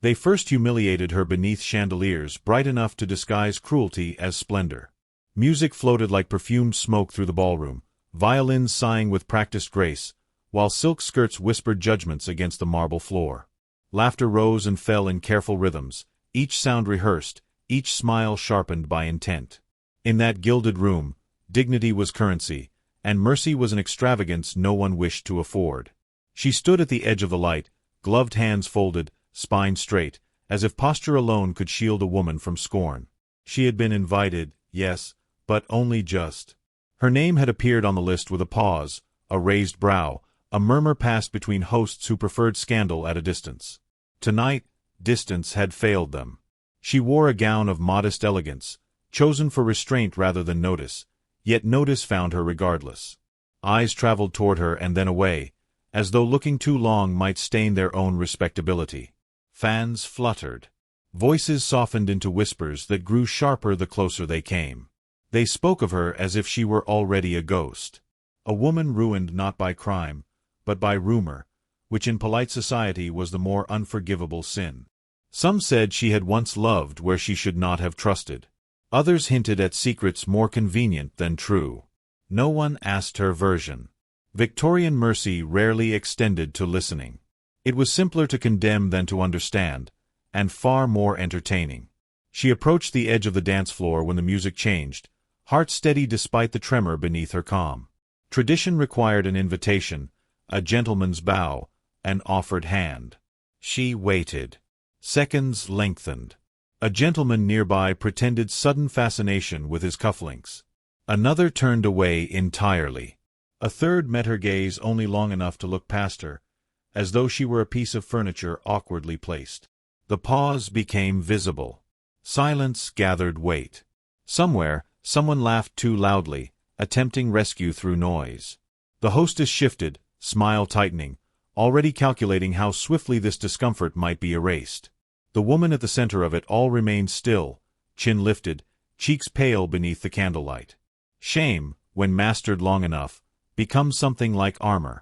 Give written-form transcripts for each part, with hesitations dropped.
They first humiliated her beneath chandeliers bright enough to disguise cruelty as splendor. Music floated like perfumed smoke through the ballroom, violins sighing with practiced grace, while silk skirts whispered judgments against the marble floor. Laughter rose and fell in careful rhythms, each sound rehearsed, each smile sharpened by intent. In that gilded room, dignity was currency, and mercy was an extravagance no one wished to afford. She stood at the edge of the light, gloved hands folded, spine straight, as if posture alone could shield a woman from scorn. She had been invited, yes, but only just. Her name had appeared on the list with a pause, a raised brow, a murmur passed between hosts who preferred scandal at a distance. Tonight, distance had failed them. She wore a gown of modest elegance, chosen for restraint rather than notice, yet notice found her regardless. Eyes traveled toward her and then away, as though looking too long might stain their own respectability. Fans fluttered. Voices softened into whispers that grew sharper the closer they came. They spoke of her as if she were already a ghost. A woman ruined not by crime, but by rumor, which in polite society was the more unforgivable sin. Some said she had once loved where she should not have trusted. Others hinted at secrets more convenient than true. No one asked her version. Victorian mercy rarely extended to listening. It was simpler to condemn than to understand, and far more entertaining. She approached the edge of the dance floor when the music changed, heart steady despite the tremor beneath her calm. Tradition required an invitation, a gentleman's bow, an offered hand. She waited. Seconds lengthened. A gentleman nearby pretended sudden fascination with his cufflinks. Another turned away entirely. A third met her gaze only long enough to look past her, as though she were a piece of furniture awkwardly placed. The pause became visible. Silence gathered weight. Somewhere, someone laughed too loudly, attempting rescue through noise. The hostess shifted, smile tightening, already calculating how swiftly this discomfort might be erased. The woman at the center of it all remained still, chin lifted, cheeks pale beneath the candlelight. Shame, when mastered long enough, becomes something like armor.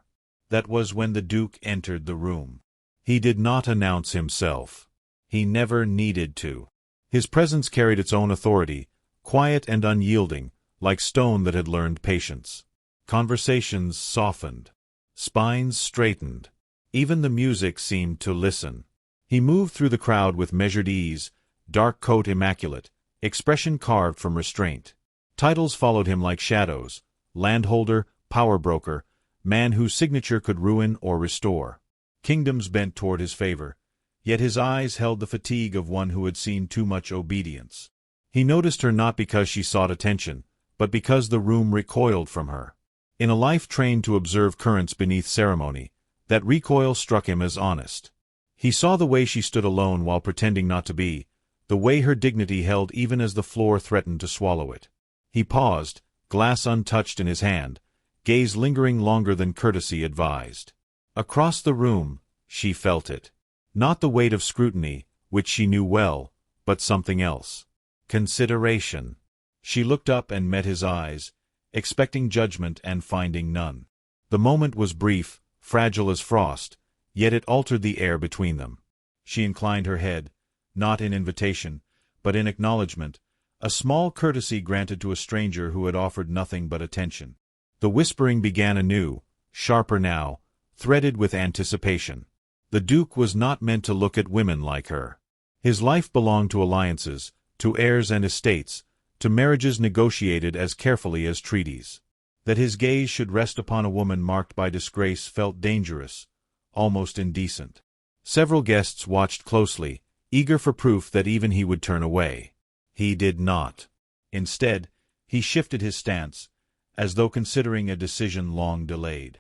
That was when the Duke entered the room. He did not announce himself. He never needed to. His presence carried its own authority, quiet and unyielding, like stone that had learned patience. Conversations softened. Spines straightened. Even the music seemed to listen. He moved through the crowd with measured ease, dark coat immaculate, expression carved from restraint. Titles followed him like shadows: landholder, power broker, man whose signature could ruin or restore. Kingdoms bent toward his favor, yet his eyes held the fatigue of one who had seen too much obedience. He noticed her not because she sought attention, but because the room recoiled from her. In a life trained to observe currents beneath ceremony, that recoil struck him as honest. He saw the way she stood alone while pretending not to be, the way her dignity held even as the floor threatened to swallow it. He paused, glass untouched in his hand, gaze lingering longer than courtesy advised. Across the room, she felt it. Not the weight of scrutiny, which she knew well, but something else. Consideration. She looked up and met his eyes, expecting judgment and finding none. The moment was brief, fragile as frost, yet it altered the air between them. She inclined her head, not in invitation, but in acknowledgment, a small courtesy granted to a stranger who had offered nothing but attention. The whispering began anew, sharper now, threaded with anticipation. The Duke was not meant to look at women like her. His life belonged to alliances, to heirs and estates, to marriages negotiated as carefully as treaties. That his gaze should rest upon a woman marked by disgrace felt dangerous, almost indecent. Several guests watched closely, eager for proof that even he would turn away. He did not. Instead, he shifted his stance, as though considering a decision long delayed.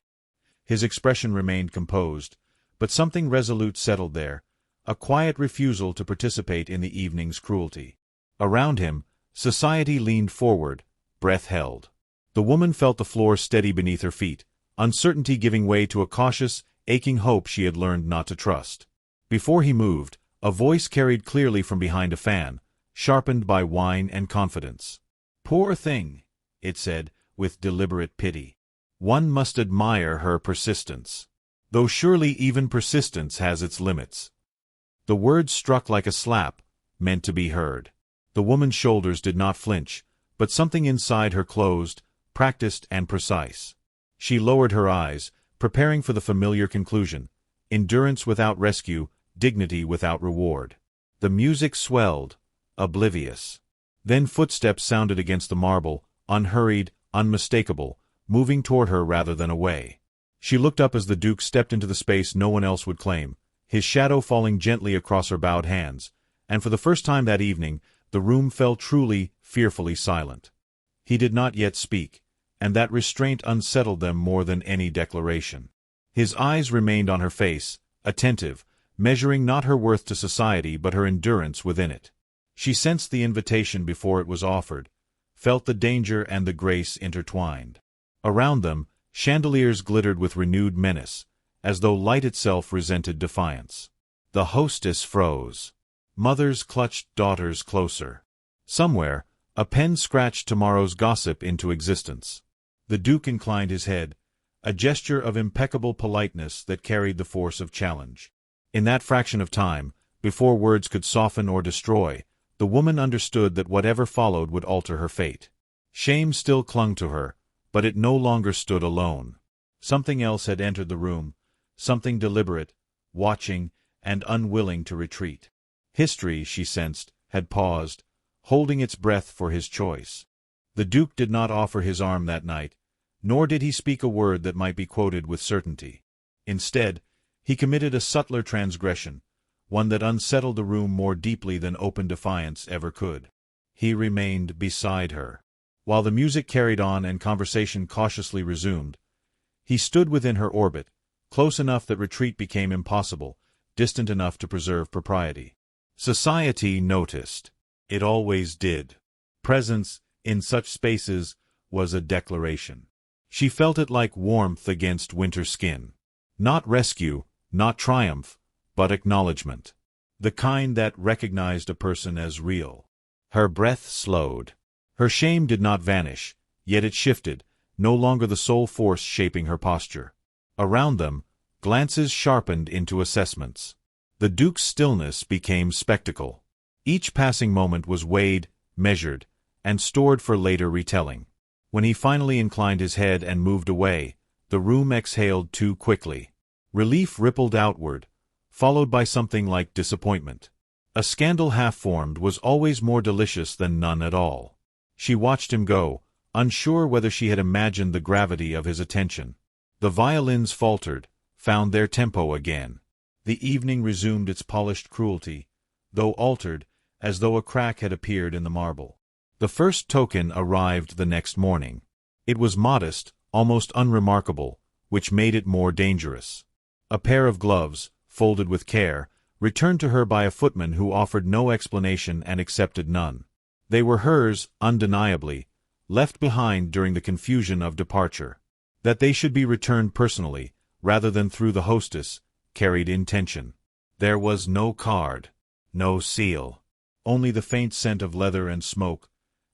His expression remained composed, but something resolute settled there, a quiet refusal to participate in the evening's cruelty. Around him, society leaned forward, breath held. The woman felt the floor steady beneath her feet, uncertainty giving way to a cautious, aching hope she had learned not to trust. Before he moved, a voice carried clearly from behind a fan, sharpened by wine and confidence. "Poor thing," it said, with deliberate pity. "One must admire her persistence. Though surely even persistence has its limits." The words struck like a slap, meant to be heard. The woman's shoulders did not flinch, but something inside her closed, practiced and precise. She lowered her eyes, preparing for the familiar conclusion: endurance without rescue, dignity without reward. The music swelled, oblivious. Then footsteps sounded against the marble, unhurried, unmistakable, moving toward her rather than away. She looked up as the Duke stepped into the space no one else would claim, his shadow falling gently across her bowed hands, and for the first time that evening, the room fell truly, fearfully silent. He did not yet speak, and that restraint unsettled them more than any declaration. His eyes remained on her face, attentive, measuring not her worth to society but her endurance within it. She sensed the invitation before it was offered, felt the danger and the grace intertwined. Around them, chandeliers glittered with renewed menace, as though light itself resented defiance. The hostess froze. Mothers clutched daughters closer. Somewhere, a pen scratched tomorrow's gossip into existence. The Duke inclined his head, a gesture of impeccable politeness that carried the force of challenge. In that fraction of time, before words could soften or destroy, the woman understood that whatever followed would alter her fate. Shame still clung to her, but it no longer stood alone. Something else had entered the room, something deliberate, watching, and unwilling to retreat. History, she sensed, had paused, holding its breath for his choice. The Duke did not offer his arm that night, nor did he speak a word that might be quoted with certainty. Instead, he committed a subtler transgression, one that unsettled the room more deeply than open defiance ever could. He remained beside her. While the music carried on and conversation cautiously resumed, he stood within her orbit, close enough that retreat became impossible, distant enough to preserve propriety. Society noticed. It always did. Presence, in such spaces, was a declaration. She felt it like warmth against winter skin. Not rescue, not triumph, but acknowledgement. The kind that recognized a person as real. Her breath slowed. Her shame did not vanish, yet it shifted, no longer the sole force shaping her posture. Around them, glances sharpened into assessments. The Duke's stillness became spectacle. Each passing moment was weighed, measured, and stored for later retelling. When he finally inclined his head and moved away, the room exhaled too quickly. Relief rippled outward, followed by something like disappointment. A scandal half-formed was always more delicious than none at all. She watched him go, unsure whether she had imagined the gravity of his attention. The violins faltered, found their tempo again. The evening resumed its polished cruelty, though altered, as though a crack had appeared in the marble. The first token arrived the next morning. It was modest, almost unremarkable, which made it more dangerous. A pair of gloves, folded with care, returned to her by a footman who offered no explanation and accepted none. They were hers, undeniably, left behind during the confusion of departure. That they should be returned personally, rather than through the hostess, carried intention. There was no card, no seal, only the faint scent of leather and smoke,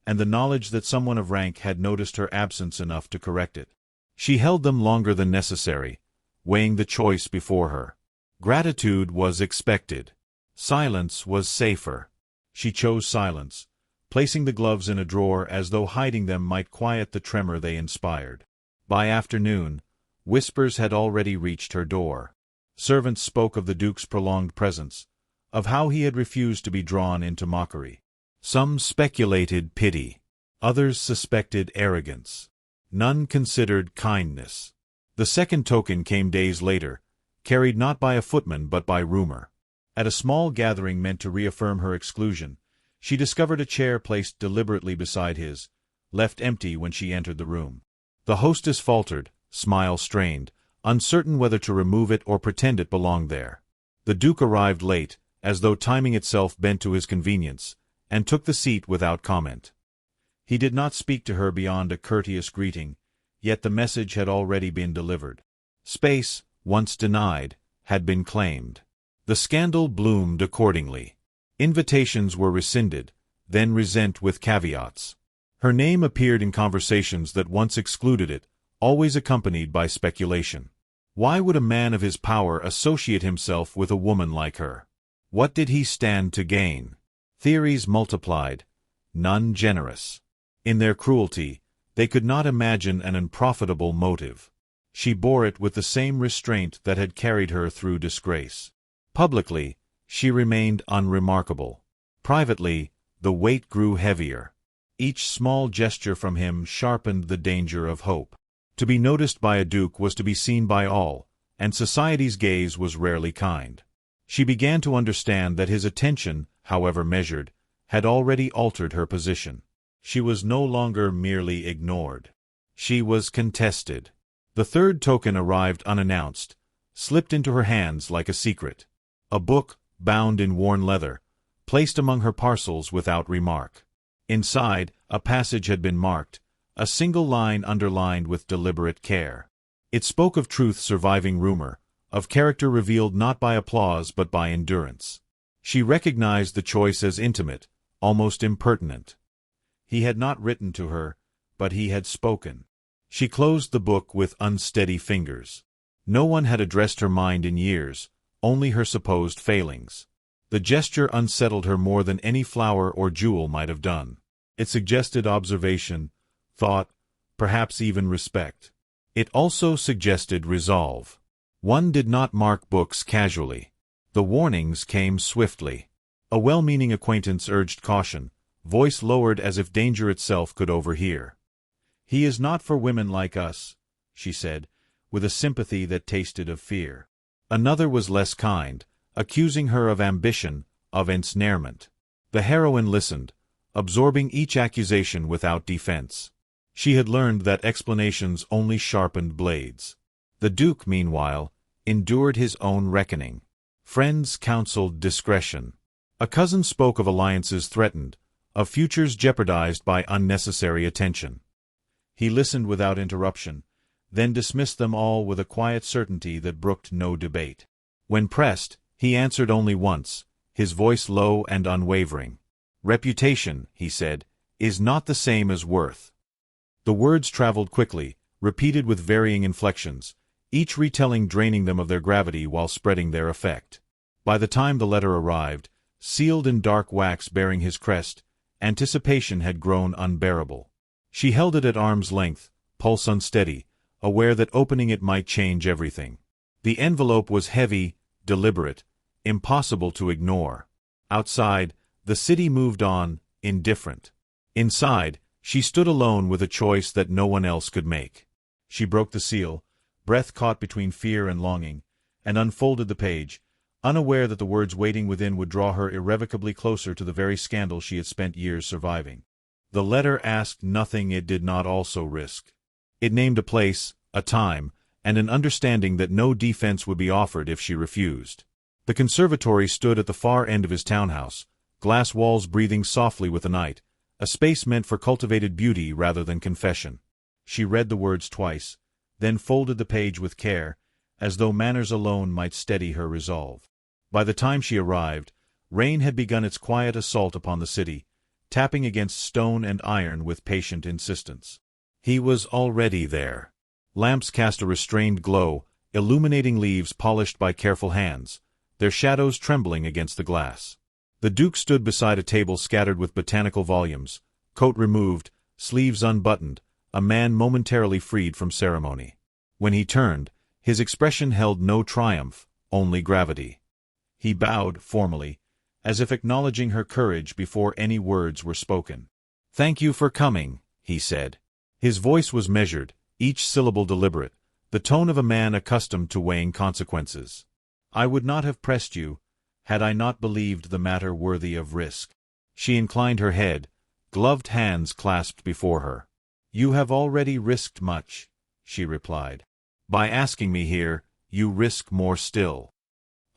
and the knowledge that someone of rank had noticed her absence enough to correct it. She held them longer than necessary, weighing the choice before her. Gratitude was expected. Silence was safer. She chose silence, placing the gloves in a drawer as though hiding them might quiet the tremor they inspired. By afternoon, whispers had already reached her door. Servants spoke of the Duke's prolonged presence, of how he had refused to be drawn into mockery. Some speculated pity. Others suspected arrogance. None considered kindness. The second token came days later, carried not by a footman but by rumor. At a small gathering meant to reaffirm her exclusion, she discovered a chair placed deliberately beside his, left empty when she entered the room. The hostess faltered, smile strained, uncertain whether to remove it or pretend it belonged there. The Duke arrived late, as though timing itself bent to his convenience, and took the seat without comment. He did not speak to her beyond a courteous greeting, yet the message had already been delivered. Space, once denied, had been claimed. The scandal bloomed accordingly. Invitations were rescinded, then resent with caveats. Her name appeared in conversations that once excluded it, always accompanied by speculation. Why would a man of his power associate himself with a woman like her? What did he stand to gain? Theories multiplied, none generous. In their cruelty, they could not imagine an unprofitable motive. She bore it with the same restraint that had carried her through disgrace. Publicly, she remained unremarkable. Privately, the weight grew heavier. Each small gesture from him sharpened the danger of hope. To be noticed by a duke was to be seen by all, and society's gaze was rarely kind. She began to understand that his attention, however measured, had already altered her position. She was no longer merely ignored. She was contested. The third token arrived unannounced, slipped into her hands like a secret. A book, bound in worn leather, placed among her parcels without remark. Inside, a passage had been marked, a single line underlined with deliberate care. It spoke of truth surviving rumor, of character revealed not by applause but by endurance. She recognized the choice as intimate, almost impertinent. He had not written to her, but he had spoken. She closed the book with unsteady fingers. No one had addressed her mind in years, only her supposed failings. The gesture unsettled her more than any flower or jewel might have done. It suggested observation, thought, perhaps even respect. It also suggested resolve. One did not mark books casually. The warnings came swiftly. A well-meaning acquaintance urged caution, voice lowered as if danger itself could overhear. "He is not for women like us," she said, with a sympathy that tasted of fear. Another was less kind, accusing her of ambition, of ensnarement. The heroine listened, absorbing each accusation without defense. She had learned that explanations only sharpened blades. The Duke, meanwhile, endured his own reckoning. Friends counseled discretion. A cousin spoke of alliances threatened, of futures jeopardized by unnecessary attention. He listened without interruption, then dismissed them all with a quiet certainty that brooked no debate. When pressed, he answered only once, his voice low and unwavering. "Reputation," he said, "is not the same as worth." The words traveled quickly, repeated with varying inflections, each retelling draining them of their gravity while spreading their effect. By the time the letter arrived, sealed in dark wax bearing his crest, anticipation had grown unbearable. She held it at arm's length, pulse unsteady, aware that opening it might change everything. The envelope was heavy, deliberate, impossible to ignore. Outside, the city moved on, indifferent. Inside, she stood alone with a choice that no one else could make. She broke the seal, breath caught between fear and longing, and unfolded the page, unaware that the words waiting within would draw her irrevocably closer to the very scandal she had spent years surviving. The letter asked nothing it did not also risk. It named a place, a time, and an understanding that no defense would be offered if she refused. The conservatory stood at the far end of his townhouse, glass walls breathing softly with the night, a space meant for cultivated beauty rather than confession. She read the words twice, then folded the page with care, as though manners alone might steady her resolve. By the time she arrived, rain had begun its quiet assault upon the city, tapping against stone and iron with patient insistence. He was already there. Lamps cast a restrained glow, illuminating leaves polished by careful hands, their shadows trembling against the glass. The Duke stood beside a table scattered with botanical volumes, coat removed, sleeves unbuttoned, a man momentarily freed from ceremony. When he turned, his expression held no triumph, only gravity. He bowed formally, as if acknowledging her courage before any words were spoken. "Thank you for coming," he said. His voice was measured, each syllable deliberate, the tone of a man accustomed to weighing consequences. "I would not have pressed you, had I not believed the matter worthy of risk." She inclined her head, gloved hands clasped before her. "You have already risked much," she replied. "By asking me here, you risk more still."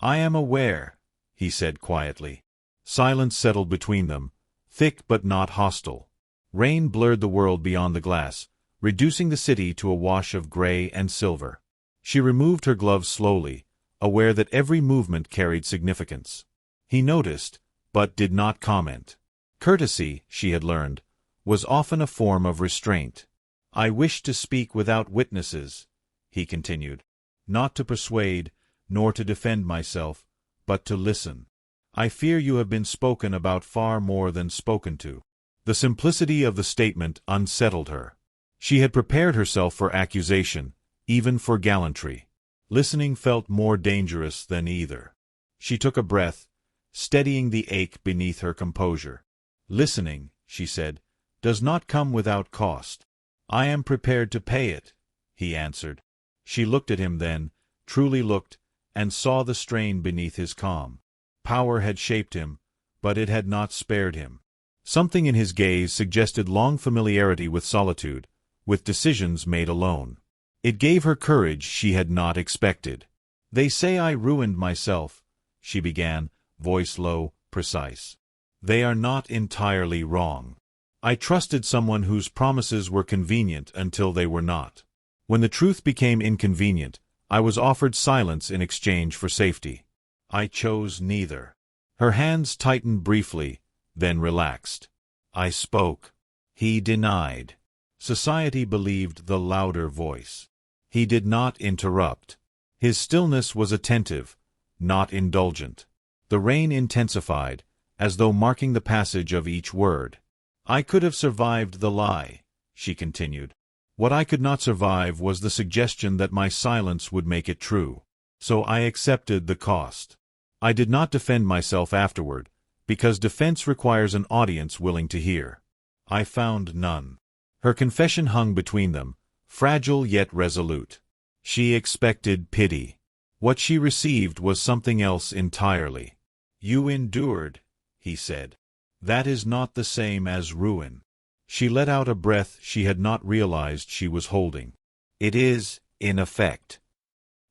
"I am aware," he said quietly. Silence settled between them, thick but not hostile. Rain blurred the world beyond the glass, reducing the city to a wash of gray and silver. She removed her gloves slowly, aware that every movement carried significance. He noticed, but did not comment. Courtesy, she had learned, was often a form of restraint. "I wish to speak without witnesses," he continued, "not to persuade, nor to defend myself, but to listen." I fear you have been spoken about far more than spoken to. The simplicity of the statement unsettled her. She had prepared herself for accusation, even for gallantry. Listening felt more dangerous than either. She took a breath, steadying the ache beneath her composure. Listening, she said, does not come without cost. I am prepared to pay it, he answered. She looked at him then, truly looked, and saw the strain beneath his calm. Power had shaped him, but it had not spared him. Something in his gaze suggested long familiarity with solitude, with decisions made alone. It gave her courage she had not expected. They say I ruined myself, she began, voice low, precise. They are not entirely wrong. I trusted someone whose promises were convenient until they were not. When the truth became inconvenient, I was offered silence in exchange for safety. I chose neither. Her hands tightened briefly, then relaxed. I spoke. He denied. Society believed the louder voice. He did not interrupt. His stillness was attentive, not indulgent. The rain intensified, as though marking the passage of each word. I could have survived the lie, she continued. What I could not survive was the suggestion that my silence would make it true. So I accepted the cost. I did not defend myself afterward, because defense requires an audience willing to hear. I found none. Her confession hung between them, fragile yet resolute. She expected pity. What she received was something else entirely. You endured, he said. That is not the same as ruin. She let out a breath she had not realized she was holding. It is, in effect.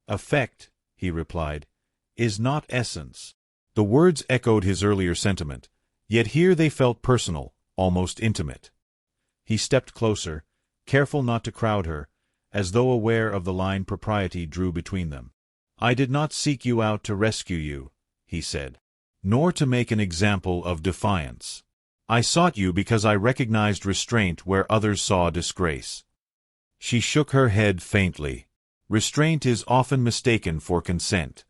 Effect, he replied, is not essence. The words echoed his earlier sentiment, yet here they felt personal, almost intimate. He stepped closer, careful not to crowd her, as though aware of the line propriety drew between them. I did not seek you out to rescue you, he said, nor to make an example of defiance. I sought you because I recognized restraint where others saw disgrace. She shook her head faintly. Restraint is often mistaken for consent.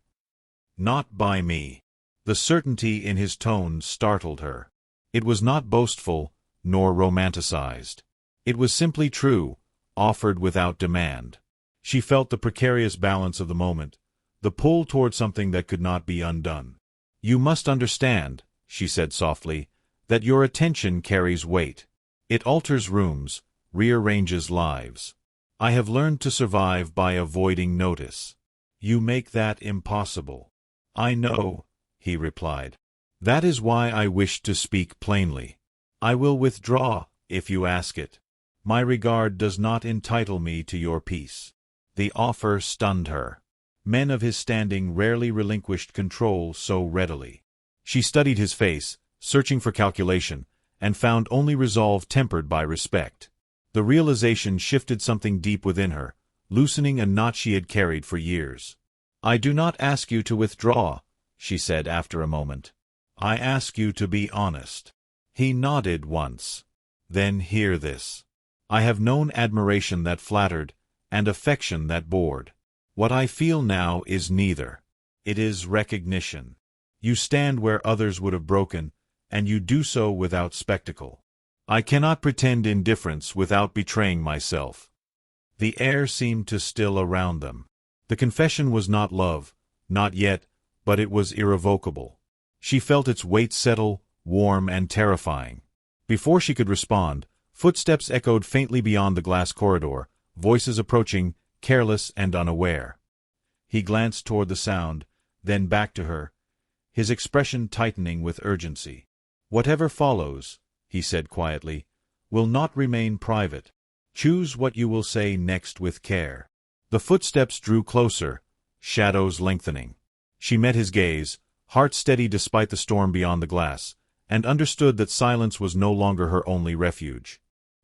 Not by me. The certainty in his tone startled her. It was not boastful, nor romanticized. It was simply true, offered without demand. She felt the precarious balance of the moment, the pull toward something that could not be undone. You must understand, she said softly, that your attention carries weight. It alters rooms, rearranges lives. I have learned to survive by avoiding notice. You make that impossible. I know, he replied. That is why I wish to speak plainly. I will withdraw, if you ask it. My regard does not entitle me to your peace. The offer stunned her. Men of his standing rarely relinquished control so readily. She studied his face, searching for calculation, and found only resolve tempered by respect. The realization shifted something deep within her, loosening a knot she had carried for years. I do not ask you to withdraw, she said after a moment. I ask you to be honest. He nodded once. Then hear this. I have known admiration that flattered, and affection that bored. What I feel now is neither. It is recognition. You stand where others would have broken, and you do so without spectacle. I cannot pretend indifference without betraying myself. The air seemed to still around them. The confession was not love, not yet, but it was irrevocable. She felt its weight settle, warm and terrifying. Before she could respond, footsteps echoed faintly beyond the glass corridor, voices approaching, careless and unaware. He glanced toward the sound, then back to her, his expression tightening with urgency. Whatever follows, he said quietly, will not remain private. Choose what you will say next with care. The footsteps drew closer, shadows lengthening. She met his gaze, heart steady despite the storm beyond the glass, and understood that silence was no longer her only refuge.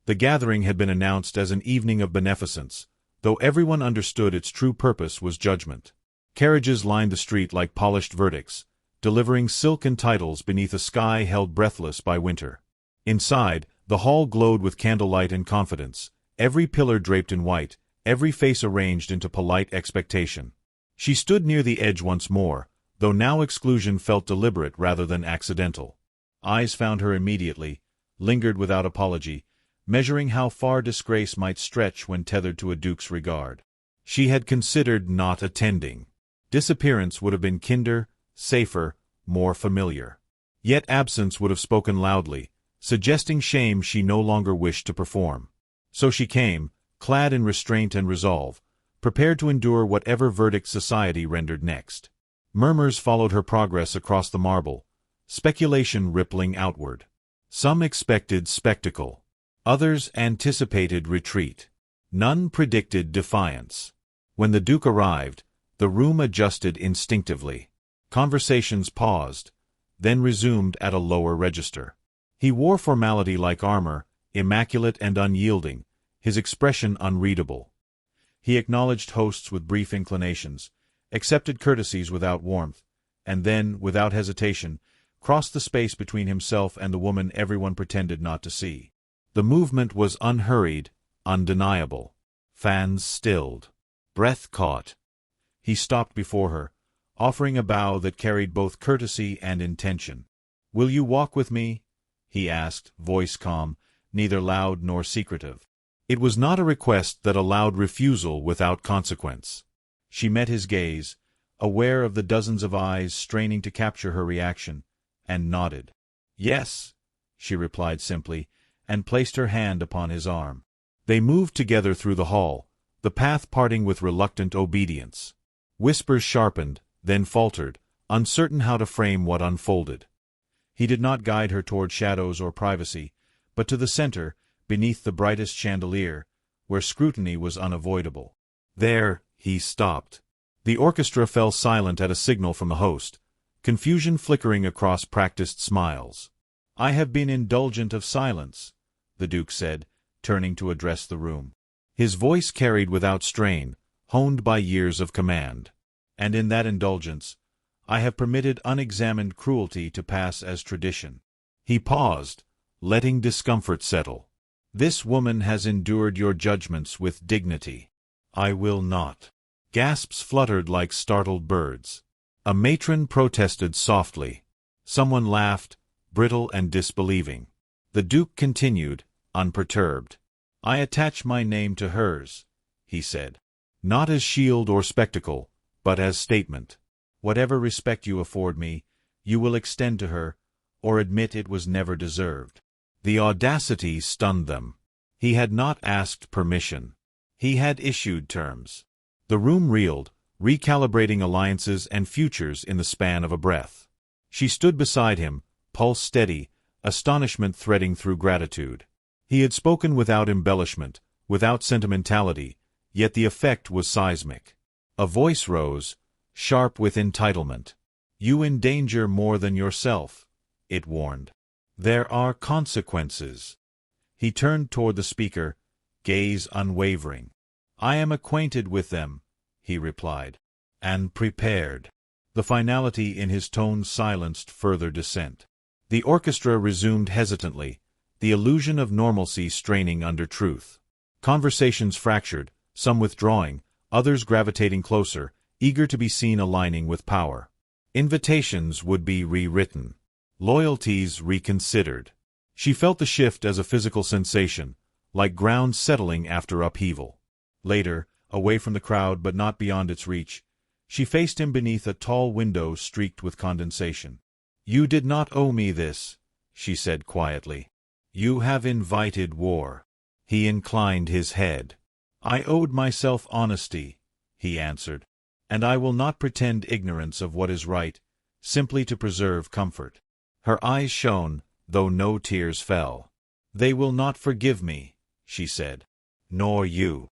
The gathering had been announced as an evening of beneficence, though everyone understood its true purpose was judgment. Carriages lined the street like polished verdicts, delivering silken titles beneath a sky held breathless by winter. Inside, the hall glowed with candlelight and confidence, every pillar draped in white, every face arranged into polite expectation. She stood near the edge once more, though now exclusion felt deliberate rather than accidental. Eyes found her immediately, lingered without apology, measuring how far disgrace might stretch when tethered to a duke's regard. She had considered not attending. Disappearance would have been kinder, safer, more familiar. Yet absence would have spoken loudly, suggesting shame she no longer wished to perform. So she came, clad in restraint and resolve, prepared to endure whatever verdict society rendered next. Murmurs followed her progress across the marble, speculation rippling outward. Some expected spectacle. Others anticipated retreat. None predicted defiance. When the Duke arrived, the room adjusted instinctively. Conversations paused, then resumed at a lower register. He wore formality like armor, immaculate and unyielding, his expression unreadable. He acknowledged hosts with brief inclinations, accepted courtesies without warmth, and then, without hesitation, crossed the space between himself and the woman everyone pretended not to see. The movement was unhurried, undeniable. Fans stilled. Breath caught. He stopped before her, offering a bow that carried both courtesy and intention. "Will you walk with me?" he asked, voice calm, neither loud nor secretive. It was not a request that allowed refusal without consequence. She met his gaze, aware of the dozens of eyes straining to capture her reaction, and nodded. "Yes," she replied simply, and placed her hand upon his arm. They moved together through the hall, the path parting with reluctant obedience. Whispers sharpened, then faltered, uncertain how to frame what unfolded. He did not guide her toward shadows or privacy, but to the center, beneath the brightest chandelier, where scrutiny was unavoidable. There, he stopped. The orchestra fell silent at a signal from the host, confusion flickering across practiced smiles. "I have been indulgent of silence," the Duke said, turning to address the room. His voice carried without strain, honed by years of command. "And in that indulgence, I have permitted unexamined cruelty to pass as tradition." He paused, letting discomfort settle. "This woman has endured your judgments with dignity. I will not." Gasps fluttered like startled birds. A matron protested softly. Someone laughed, brittle and disbelieving. The Duke continued, unperturbed. "I attach my name to hers," he said. "Not as shield or spectacle, but as statement. Whatever respect you afford me, you will extend to her, or admit it was never deserved." The audacity stunned them. He had not asked permission. He had issued terms. The room reeled, recalibrating alliances and futures in the span of a breath. She stood beside him, pulse steady, astonishment threading through gratitude. He had spoken without embellishment, without sentimentality, yet the effect was seismic. A voice rose, sharp with entitlement. "You endanger more than yourself," it warned. "There are consequences." He turned toward the speaker, gaze unwavering. "I am acquainted with them," he replied. "And prepared." The finality in his tone silenced further dissent. The orchestra resumed hesitantly, the illusion of normalcy straining under truth. Conversations fractured, some withdrawing, others gravitating closer, eager to be seen aligning with power. Invitations would be rewritten. Loyalties reconsidered. She felt the shift as a physical sensation, like ground settling after upheaval. Later, away from the crowd but not beyond its reach, she faced him beneath a tall window streaked with condensation. "You did not owe me this," she said quietly. "You have invited war." He inclined his head. "I owed myself honesty," he answered, "and I will not pretend ignorance of what is right, simply to preserve comfort." Her eyes shone, though no tears fell. "They will not forgive me," she said. "Nor you."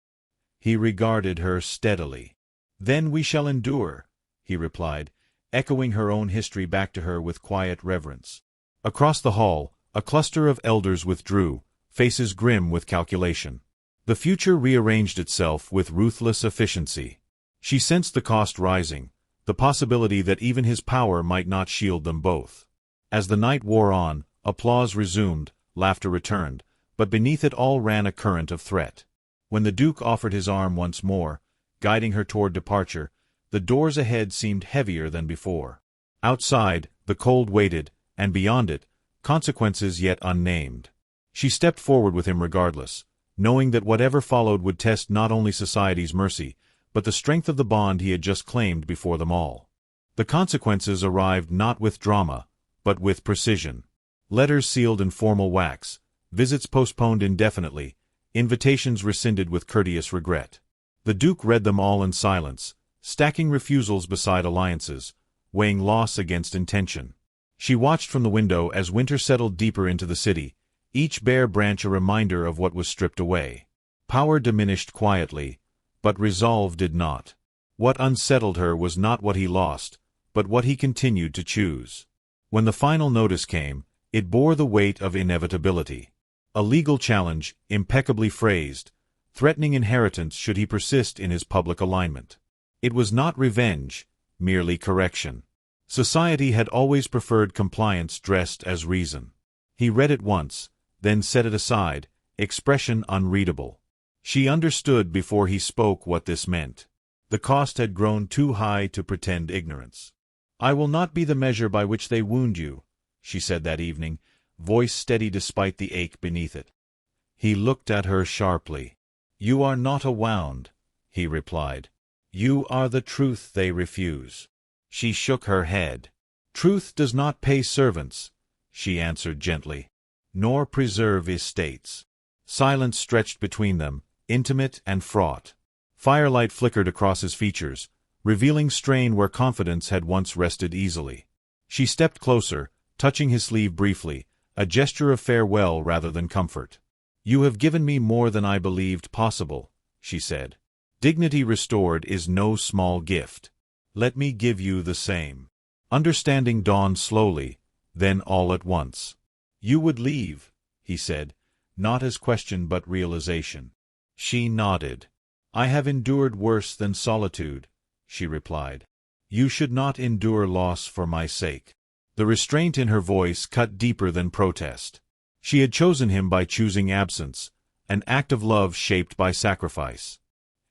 He regarded her steadily. "Then we shall endure," he replied, echoing her own history back to her with quiet reverence. Across the hall, a cluster of elders withdrew, faces grim with calculation. The future rearranged itself with ruthless efficiency. She sensed the cost rising, the possibility that even his power might not shield them both. As the night wore on, applause resumed, laughter returned, but beneath it all ran a current of threat. When the Duke offered his arm once more, guiding her toward departure, The doors ahead seemed heavier than before. Outside, the cold waited, and beyond it, consequences yet unnamed. She stepped forward with him regardless, knowing that whatever followed would test not only society's mercy, but the strength of the bond he had just claimed before them all. The consequences arrived not with drama, but with precision. Letters sealed in formal wax, visits postponed indefinitely, invitations rescinded with courteous regret. The Duke read them all in silence, stacking refusals beside alliances, weighing loss against intention. She watched from the window as winter settled deeper into the city, each bare branch a reminder of what was stripped away. Power diminished quietly, but resolve did not. What unsettled her was not what he lost, but what he continued to choose. When the final notice came, it bore the weight of inevitability. A legal challenge, impeccably phrased, threatening inheritance should he persist in his public alignment. It was not revenge, merely correction. Society had always preferred compliance dressed as reason. He read it once, then set it aside, expression unreadable. She understood before he spoke what this meant. The cost had grown too high to pretend ignorance. "I will not be the measure by which they wound you," she said that evening, voice steady despite the ache beneath it. He looked at her sharply. "You are not a wound," he replied. "You are the truth they refuse." She shook her head. "Truth does not pay servants," she answered gently, "nor preserve estates." Silence stretched between them, intimate and fraught. Firelight flickered across his features, revealing strain where confidence had once rested easily. She stepped closer, touching his sleeve briefly, a gesture of farewell rather than comfort. "You have given me more than I believed possible," she said. "Dignity restored is no small gift. Let me give you the same." Understanding dawned slowly, then all at once. "You would leave," he said, not as question but realization. She nodded. "I have endured worse than solitude," she replied. "You should not endure loss for my sake." The restraint in her voice cut deeper than protest. She had chosen him by choosing absence, an act of love shaped by sacrifice.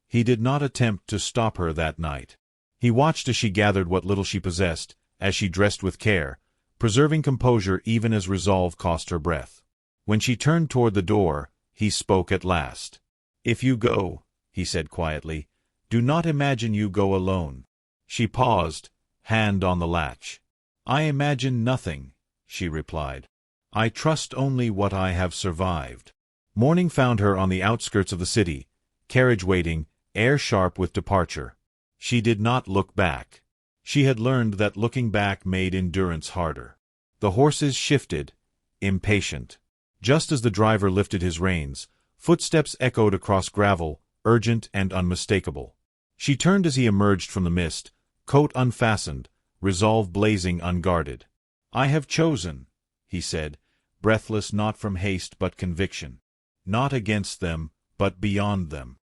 He did not attempt to stop her that night. He watched as she gathered what little she possessed, as she dressed with care, preserving composure even as resolve cost her breath. When she turned toward the door, he spoke at last. "If you go," he said quietly, "do not imagine you go alone." She paused, hand on the latch. "I imagine nothing," she replied. "I trust only what I have survived." Morning found her on the outskirts of the city, carriage waiting, air sharp with departure. She did not look back. She had learned that looking back made endurance harder. The horses shifted, impatient. Just as the driver lifted his reins, footsteps echoed across gravel, urgent and unmistakable. She turned as he emerged from the mist, coat unfastened, resolve blazing unguarded. "I have chosen," he said, breathless not from haste but conviction. "Not against them, but beyond them."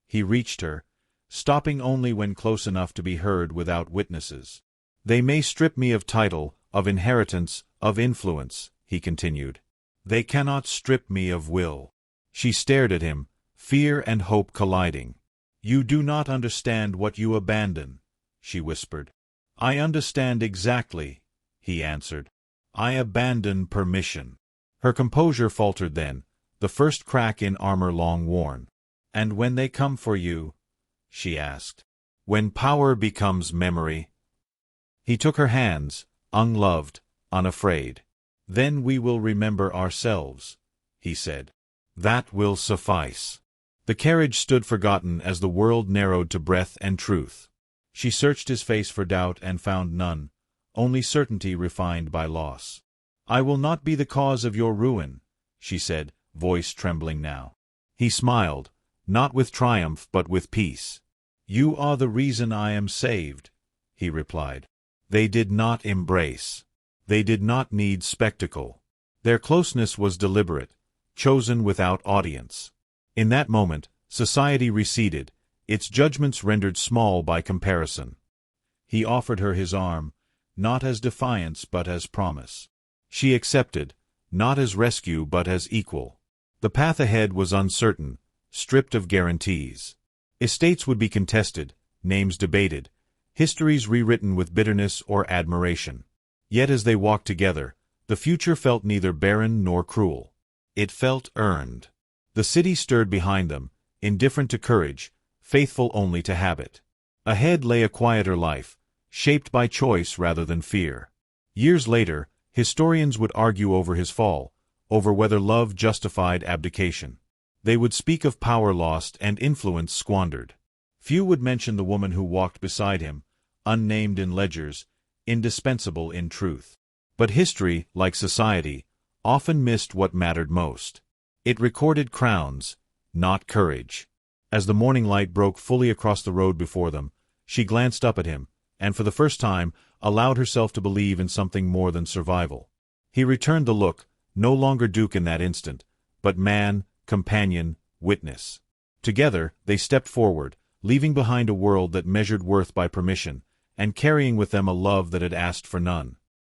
He reached her, stopping only when close enough to be heard without witnesses. "They may strip me of title, of inheritance, of influence," he continued. "They cannot strip me of will." She stared at him, fear and hope colliding. "You do not understand what you abandon," she whispered. "I understand exactly," he answered. "I abandon permission." Her composure faltered then, the first crack in armor long worn. "And when they come for you?" she asked. "When power becomes memory." He took her hands, unloved, unafraid. "Then we will remember ourselves," he said. "That will suffice." The carriage stood forgotten as the world narrowed to breath and truth. She searched his face for doubt and found none, only certainty refined by loss. "I will not be the cause of your ruin," she said, voice trembling now. He smiled, not with triumph but with peace. "You are the reason I am saved," he replied. They did not embrace. They did not need spectacle. Their closeness was deliberate, chosen without audience. In that moment, society receded, its judgments rendered small by comparison. He offered her his arm, not as defiance but as promise. She accepted, not as rescue but as equal. The path ahead was uncertain, stripped of guarantees. Estates would be contested, names debated, histories rewritten with bitterness or admiration. Yet as they walked together, the future felt neither barren nor cruel. It felt earned. The city stirred behind them, indifferent to courage, faithful only to habit. Ahead lay a quieter life, shaped by choice rather than fear. Years later, historians would argue over his fall, over whether love justified abdication. They would speak of power lost and influence squandered. Few would mention the woman who walked beside him, unnamed in ledgers, indispensable in truth. But history, like society, often missed what mattered most. It recorded crowns, not courage. As the morning light broke fully across the road before them, she glanced up at him, and for the first time, allowed herself to believe in something more than survival. He returned the look, no longer Duke in that instant, but man, companion, witness. Together, they stepped forward, leaving behind a world that measured worth by permission, and carrying with them a love that had asked for none.